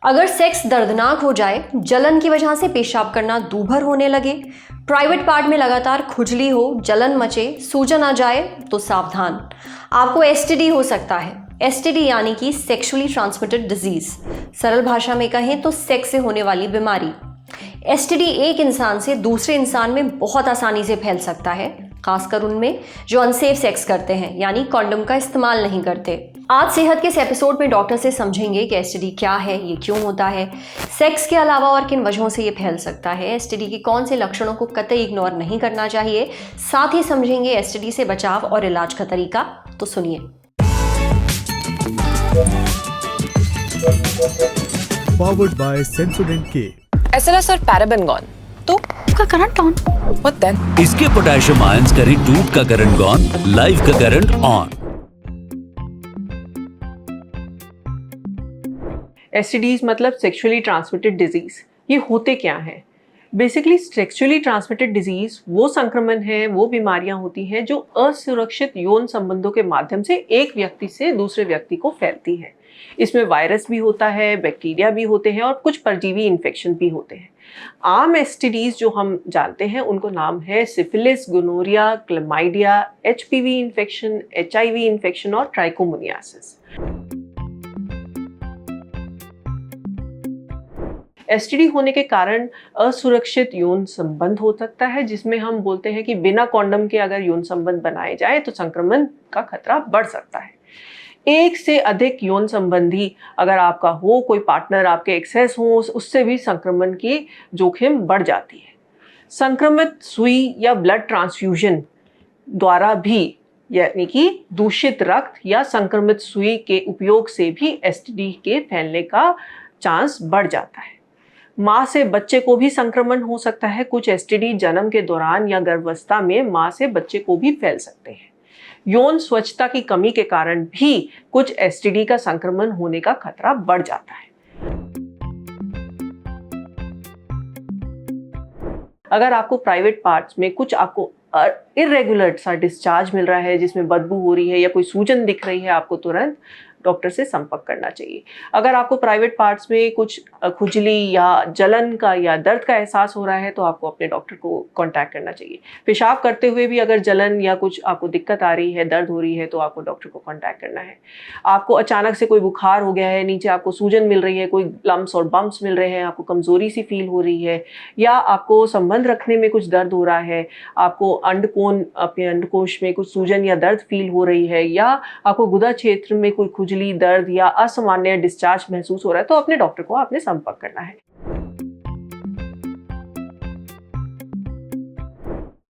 अगर सेक्स दर्दनाक हो जाए, जलन की वजह से पेशाब करना दूभर होने लगे, प्राइवेट पार्ट में लगातार खुजली हो, जलन मचे, सूजन आ जाए तो सावधान, आपको एसटीडी हो सकता है। एसटीडी यानी कि सेक्सुअली ट्रांसमिटेड डिजीज, सरल भाषा में कहें तो सेक्स से होने वाली बीमारी। एसटीडी एक इंसान से दूसरे इंसान में बहुत आसानी से फैल सकता है, खासकर उनमें जो अनसेफ सेक्स करते हैं, यानी कॉन्डोम का इस्तेमाल नहीं करते। आज सेहत के इस एपिसोड में डॉक्टर से समझेंगे कि एसटीडी क्या है, ये क्यों होता है, सेक्स के अलावा और किन वजहों से ये फैल सकता है, एसटीडी के कौन से लक्षणों को कतई इग्नोर नहीं करना चाहिए। साथ ही समझेंगे एसटीडी से बचाव और इलाज का तरीका। तो सुनिए। Powered by Sensodyne K. SLS और पैराबेन गॉन, तो का करंट ऑन। What then? इसके पोटेशियम आयंस करें ट्यूब का करंट ऑन, लाइफ का करंट ऑन। एसटीडीज मतलब सेक्सुअली ट्रांसमिटेड डिजीज। ये होते क्या हैं? बेसिकली सेक्सुअली ट्रांसमिटेड डिजीज वो संक्रमण है, वो बीमारियां होती हैं जो असुरक्षित यौन संबंधों के माध्यम से एक व्यक्ति से दूसरे व्यक्ति को फैलती हैं। इसमें वायरस भी होता है, बैक्टीरिया भी होते हैं और कुछ परजीवी इन्फेक्शन भी होते हैं। आम एसटीडीज जो हम जानते हैं उनको नाम है syphilis, gonorrhoea, chlamydia, HPV infection, HIV infection और ट्राइकोमोनियासिस। एसटीडी होने के कारण असुरक्षित यौन संबंध हो सकता है, जिसमें हम बोलते हैं कि बिना कॉन्डम के अगर यौन संबंध बनाए जाए तो संक्रमण का खतरा बढ़ सकता है। एक से अधिक यौन संबंधी अगर आपका हो, कोई पार्टनर आपके एक्सेस हो, उससे भी संक्रमण की जोखिम बढ़ जाती है। संक्रमित सुई या ब्लड ट्रांसफ्यूजन द्वारा भी, यानी कि दूषित रक्त या संक्रमित सुई के उपयोग से भी एसटीडी के फैलने का चांस बढ़ जाता है। माँ से बच्चे को भी संक्रमण हो सकता है। कुछ एसटीडी जन्म के दौरान या गर्भावस्था में माँ से बच्चे को भी फैल सकते हैं। यौन स्वच्छता की कमी के कारण भी कुछ एसटीडी का संक्रमण होने का खतरा बढ़ जाता है। अगर आपको प्राइवेट पार्ट्स में कुछ आपको इरेगुलर सा डिस्चार्ज मिल रहा है, जिसमें बदबू हो रही है या कोई सूजन दिख रही है, आपको तुरंत डॉक्टर से संपर्क करना चाहिए। अगर आपको प्राइवेट पार्ट्स में कुछ खुजली या जलन का या दर्द का एहसास हो रहा है तो आपको अपने डॉक्टर को कांटेक्ट करना चाहिए। पेशाब करते हुए भी अगर जलन या कुछ आपको दिक्कत आ रही है, दर्द हो रही है, तो आपको डॉक्टर को कांटेक्ट करना है। आपको अचानक से कोई बुखार हो गया है, नीचे आपको सूजन मिल रही है, कोई लम्स और बम्प्स मिल रहे हैं, आपको कमजोरी सी फील हो रही है, या आपको संबंध रखने में कुछ दर्द हो रहा है, आपको अंडकोश, अपने अंडकोश में कुछ सूजन या दर्द फील हो रही है, या आपको गुदा क्षेत्र में कोई खुजली, दर्द या असामान्य डिस्चार्ज महसूस हो रहा है, तो अपने डॉक्टर को आपने संपर्क करना है।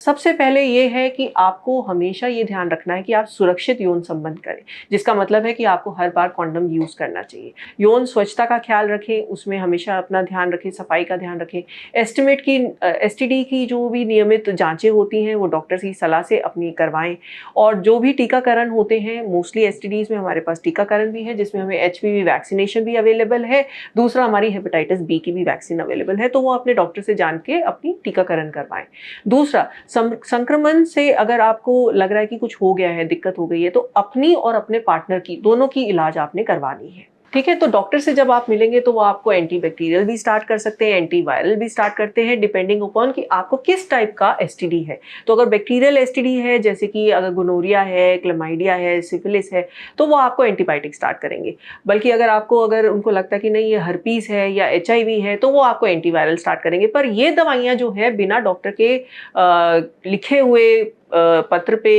सबसे पहले ये है कि आपको हमेशा ये ध्यान रखना है कि आप सुरक्षित यौन संबंध करें, जिसका मतलब है कि आपको हर बार कॉन्डम यूज करना चाहिए। यौन स्वच्छता का ख्याल रखें, उसमें हमेशा अपना ध्यान रखें, सफाई का ध्यान रखें। एसटीडी की जो भी नियमित जांचें होती हैं वो डॉक्टर की सलाह से अपनी करवाएं। और जो भी टीकाकरण होते हैं, मोस्टली एसटीडीज में हमारे पास टीकाकरण भी है, जिसमें हमें एचपीवी वैक्सीनेशन भी अवेलेबल है। दूसरा, हमारी हेपेटाइटिस बी की भी वैक्सीन अवेलेबल है, तो वो अपने डॉक्टर से जान के अपनी टीकाकरण करवाएं। दूसरा, संक्रमण से अगर आपको लग रहा है कि कुछ हो गया है, दिक्कत हो गई है, तो अपनी और अपने पार्टनर की, दोनों की इलाज आपने करवानी है। ठीक है, तो डॉक्टर से जब आप मिलेंगे तो वो आपको एंटीबैक्टीरियल भी स्टार्ट कर सकते हैं, एंटीवायरल भी स्टार्ट करते हैं, डिपेंडिंग अपॉन कि आपको किस टाइप का एसटीडी है। तो अगर बैक्टीरियल एसटीडी है, जैसे कि अगर गोनोरिया है, क्लमाइडिया है, सिफिलिस है, तो वो आपको एंटीबायोटिक स्टार्ट करेंगे। बल्कि अगर उनको लगता है कि नहीं ये हर्पीस है या एचआईवी है, तो वो आपको एंटीवायरल स्टार्ट करेंगे। पर ये दवाइयाँ जो है बिना डॉक्टर के लिखे हुए पत्र पे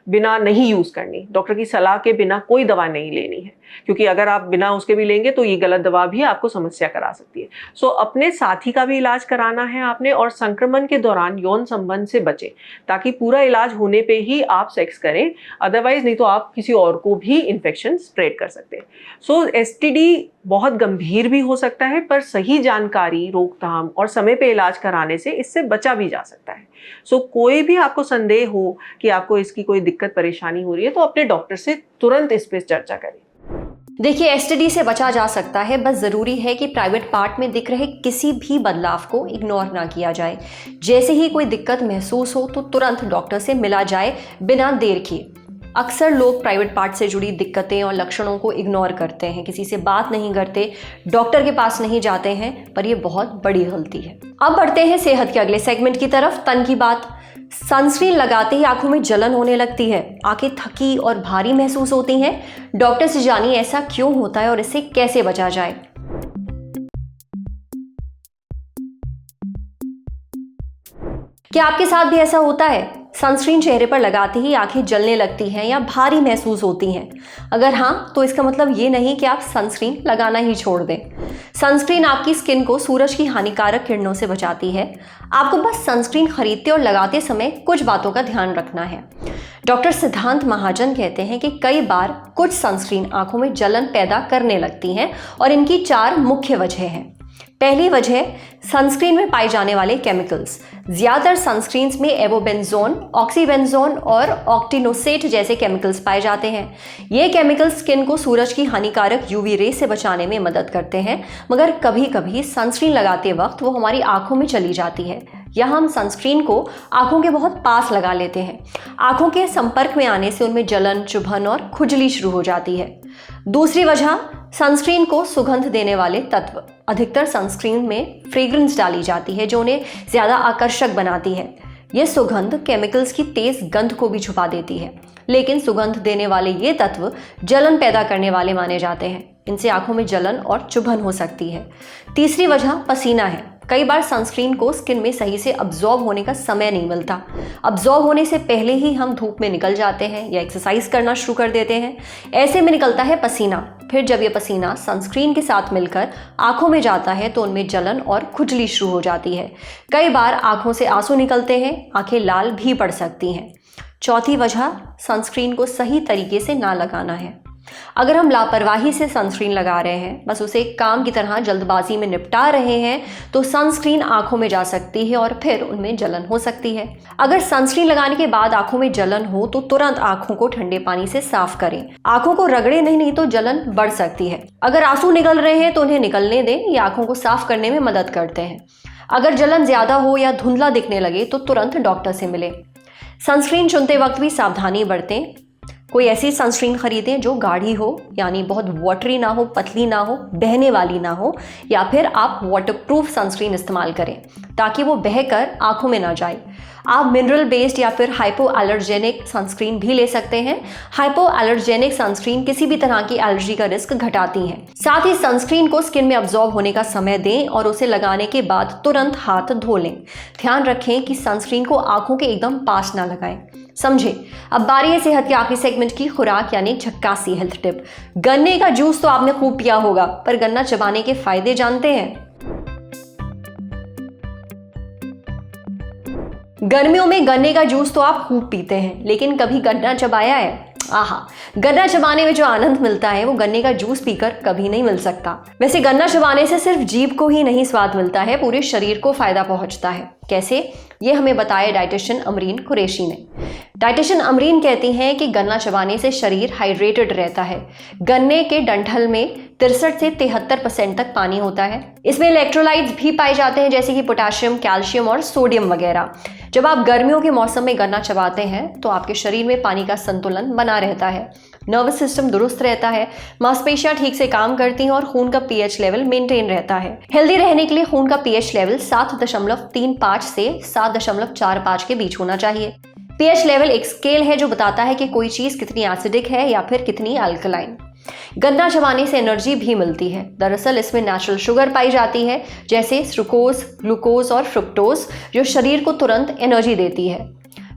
बिना नहीं यूज करनी, डॉक्टर की सलाह के बिना कोई दवा नहीं लेनी है, क्योंकि अगर आप बिना उसके भी लेंगे तो ये गलत दवा भी आपको समस्या करा सकती है। सो अपने साथी का भी इलाज कराना है आपने, और संक्रमण के दौरान यौन संबंध से बचें, ताकि पूरा इलाज होने पे ही आप सेक्स करें, अदरवाइज नहीं तो आप किसी और को भी इन्फेक्शन स्प्रेड कर सकते हैं। सो एसटीडी बहुत गंभीर भी हो सकता है, पर सही जानकारी, रोकथाम और समय पे इलाज कराने से इससे बचा भी जा सकता है। सो कोई भी आपको संदेह हो कि आपको इसकी कोई दिक्कत परेशानी हो रही है, तो अपने डॉक्टर से तुरंत इस पे चर्चा करें। देखिए, एसटीडी से बचा जा सकता है, बस जरूरी है कि प्राइवेट पार्ट में दिख रहे किसी भी बदलाव को इग्नोर ना किया जाए। जैसे ही कोई दिक्कत महसूस हो तो तुरंत डॉक्टर से मिला जाए बिना देर किए। अक्सर लोग प्राइवेट पार्ट से जुड़ी दिक्कतें और लक्षणों को इग्नोर करते हैं, किसी से बात नहीं करते, डॉक्टर के पास नहीं जाते हैं, पर यह बहुत बड़ी गलती है। अब बढ़ते हैं सेहत के अगले सेगमेंट की तरफ, तन की बात। सनस्क्रीन लगाते ही आंखों में जलन होने लगती है, आंखें थकी और भारी महसूस होती हैं। डॉक्टर से जानिए ऐसा क्यों होता है और इससे कैसे बचा जाए। क्या आपके साथ भी ऐसा होता है? सनस्क्रीन चेहरे पर लगाते ही आंखें जलने लगती हैं या भारी महसूस होती हैं? अगर हाँ, तो इसका मतलब ये नहीं कि आप सनस्क्रीन लगाना ही छोड़ दें। सनस्क्रीन आपकी स्किन को सूरज की हानिकारक किरणों से बचाती है। आपको बस सनस्क्रीन खरीदते और लगाते समय कुछ बातों का ध्यान रखना है। डॉक्टर सिद्धांत महाजन कहते हैं कि कई बार कुछ सनस्क्रीन आंखों में जलन पैदा करने लगती हैं और इनकी 4 मुख्य वजह हैं। पहली वजह, सनस्क्रीन में पाए जाने वाले केमिकल्स। ज्यादातर सनस्क्रीन्स में एवोबेंजोन, ऑक्सीबेंजोन और ऑक्टिनोसेट जैसे केमिकल्स पाए जाते हैं। ये केमिकल्स स्किन को सूरज की हानिकारक यूवी रे से बचाने में मदद करते हैं, मगर कभी कभी सनस्क्रीन लगाते वक्त वो हमारी आंखों में चली जाती है या हम सनस्क्रीन को आंखों के बहुत पास लगा लेते हैं। आंखों के संपर्क में आने से उनमें जलन, चुभन और खुजली शुरू हो जाती है। दूसरी वजह, सनस्क्रीन को सुगंध देने वाले तत्व। अधिकतर सनस्क्रीन में फ्रेग्रेंस डाली जाती है जो उन्हें ज़्यादा आकर्षक बनाती है। ये सुगंध केमिकल्स की तेज गंध को भी छुपा देती है, लेकिन सुगंध देने वाले ये तत्व जलन पैदा करने वाले माने जाते हैं। इनसे आंखों में जलन और चुभन हो सकती है। तीसरी वजह पसीना है। कई बार सनस्क्रीन को स्किन में सही से अब्जॉर्ब होने का समय नहीं मिलता। अब्जॉर्ब होने से पहले ही हम धूप में निकल जाते हैं या एक्सरसाइज करना शुरू कर देते हैं। ऐसे में निकलता है पसीना। फिर जब ये पसीना सनस्क्रीन के साथ मिलकर आंखों में जाता है तो उनमें जलन और खुजली शुरू हो जाती है। कई बार आंखों से आंसू निकलते हैं, आंखें लाल भी पड़ सकती हैं। चौथी वजह, सनस्क्रीन को सही तरीके से ना लगाना है। अगर हम लापरवाही से सनस्क्रीन लगा रहे हैं, बस उसे एक काम की तरह जल्दबाजी में निपटा रहे हैं, तो सनस्क्रीन आंखों में जा सकती है और फिर उनमें जलन हो सकती है। अगर सनस्क्रीन लगाने के बाद आंखों में जलन हो तो तुरंत आंखों को ठंडे पानी से साफ करें। आंखों को रगड़े नहीं तो जलन बढ़ सकती है। अगर आंसू निकल रहे हैं तो उन्हें निकलने दें, ये आंखों को साफ करने में मदद करते हैं। अगर जलन ज्यादा हो या धुंधला दिखने लगे तो तुरंत डॉक्टर से मिलें। सनस्क्रीन चुनते वक्त भी सावधानी बरतें। कोई ऐसी सनस्क्रीन खरीदें जो गाढ़ी हो, यानी बहुत वाटरी ना हो, पतली ना हो, बहने वाली ना हो, या फिर आप वाटरप्रूफ सनस्क्रीन इस्तेमाल करें ताकि वो बहकर आंखों में ना जाए। आप मिनरल बेस्ड या फिर हाइपो एलर्जेनिक सनस्क्रीन भी ले सकते हैं। हाइपो एलर्जेनिक सनस्क्रीन किसी भी तरह की एलर्जी का रिस्क घटाती हैं। साथ ही सनस्क्रीन को स्किन में अब्जॉर्ब होने का समय दें और उसे लगाने के बाद तुरंत हाथ धो लें। ध्यान रखें कि सनस्क्रीन को आंखों के एकदम पास ना लगाएं। समझे। अब बारी है सेहत के आखिरी सेगमेंट की, खुराक यानी झक्कासी हेल्थ टिप। गन्ने का जूस तो आपने खूब पिया होगा, पर गन्ना चबाने के फायदे जानते हैं? गर्मियों में गन्ने का जूस तो आप खूब पीते हैं, लेकिन कभी गन्ना चबाया है? आहा, गन्ना चबाने में जो आनंद मिलता है वो गन्ने का जूस पीकर कभी नहीं मिल सकता। वैसे गन्ना चबाने से सिर्फ जीभ को ही नहीं स्वाद मिलता है, पूरे शरीर को फायदा पहुंचता है। कैसे, ये हमें बताया डाइटिशियन अमरीन कुरैशी ने। डाइटिशियन अमरीन कहती हैं कि गन्ना चबाने से शरीर हाइड्रेटेड रहता है। गन्ने के डंठल में 63 से 73% तक पानी होता है। इसमें इलेक्ट्रोलाइट्स भी पाए जाते हैं जैसे कि पोटेशियम, कैल्शियम और सोडियम वगैरह। जब आप गर्मियों के मौसम में गन्ना चबाते हैं तो आपके शरीर में पानी का संतुलन बना रहता है, नर्वस सिस्टम दुरुस्त रहता है, मांसपेशियां ठीक से काम करती हैं और खून का पीएच लेवल मेंटेन रहता है। हेल्दी रहने के लिए खून का पीएच लेवल 7.35 से 7.45 के बीच होना चाहिए। पीएच लेवल एक स्केल है जो बताता है कि कोई चीज कितनी एसिडिक है या फिर कितनी अल्कलाइन। गन्ना चबाने से एनर्जी भी मिलती है। दरअसल इसमें नेचुरल शुगर पाई जाती है जैसे सुक्रोज, ग्लूकोज और फ्रुक्टोज, जो शरीर को तुरंत एनर्जी देती है।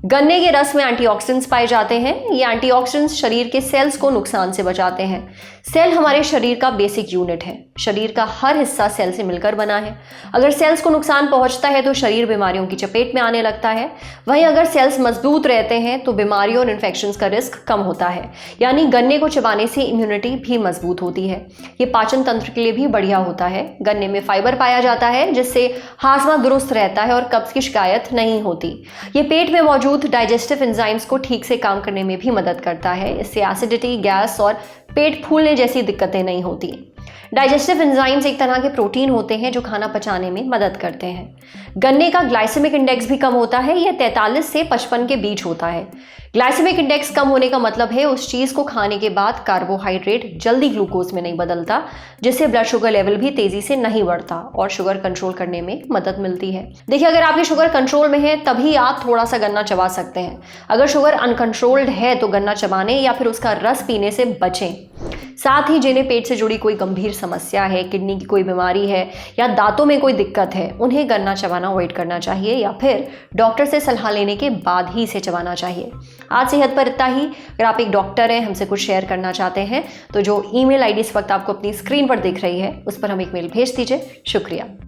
गन्ने के रस में एंटीऑक्सीडेंट्स पाए जाते हैं। ये एंटीऑक्सीडेंट्स शरीर के सेल्स को नुकसान से बचाते हैं। सेल हमारे शरीर का बेसिक यूनिट है। शरीर का हर हिस्सा सेल से मिलकर बना है। अगर सेल्स को नुकसान पहुंचता है तो शरीर बीमारियों की चपेट में आने लगता है। वहीं अगर सेल्स मजबूत रहते हैं तो बीमारियों और इन्फेक्शंस का रिस्क कम होता है। यानी गन्ने को चबाने से इम्यूनिटी भी मजबूत होती है। ये पाचन तंत्र के लिए भी बढ़िया होता है। गन्ने में फाइबर पाया जाता है जिससे हाजमा दुरुस्त रहता है और कब्ज की शिकायत नहीं होती। ये पेट में मौजूद डाइजेस्टिव एंजाइम्स को ठीक से काम करने में भी मदद करता है। इससे एसिडिटी, गैस और पेट फूलने जैसी दिक्कतें नहीं होती। डाइजेस्टिव एंजाइम्स एक तरह के प्रोटीन होते हैं जो खाना पचाने में मदद करते हैं। गन्ने का ग्लाइसेमिक इंडेक्स भी कम होता है, यह 43 से 55 के बीच होता है। ग्लाइसेमिक इंडेक्स कम होने का मतलब है उस चीज़ को खाने के बाद कार्बोहाइड्रेट जल्दी ग्लूकोज में नहीं बदलता, जिससे ब्लड शुगर लेवल भी तेजी से नहीं बढ़ता और शुगर कंट्रोल करने में मदद मिलती है। देखिए, अगर आपकी शुगर कंट्रोल में है तभी आप थोड़ा सा गन्ना चबा सकते हैं। अगर शुगर अनकंट्रोल्ड है तो गन्ना चबाने या फिर उसका रस पीने से बचें। साथ ही जिन्हें पेट से जुड़ी कोई गंभीर समस्या है, किडनी की कोई बीमारी है या दांतों में कोई दिक्कत है, उन्हें गन्ना चबाना अवॉइड करना चाहिए या फिर डॉक्टर से सलाह लेने के बाद ही इसे चबाना चाहिए। आज सेहत पर इतना ही। अगर आप एक डॉक्टर हैं, हमसे कुछ शेयर करना चाहते हैं तो जो ईमेल आईडी इस वक्त आपको अपनी स्क्रीन पर दिख रही है उस पर हम एक मेल भेज दीजिए। शुक्रिया।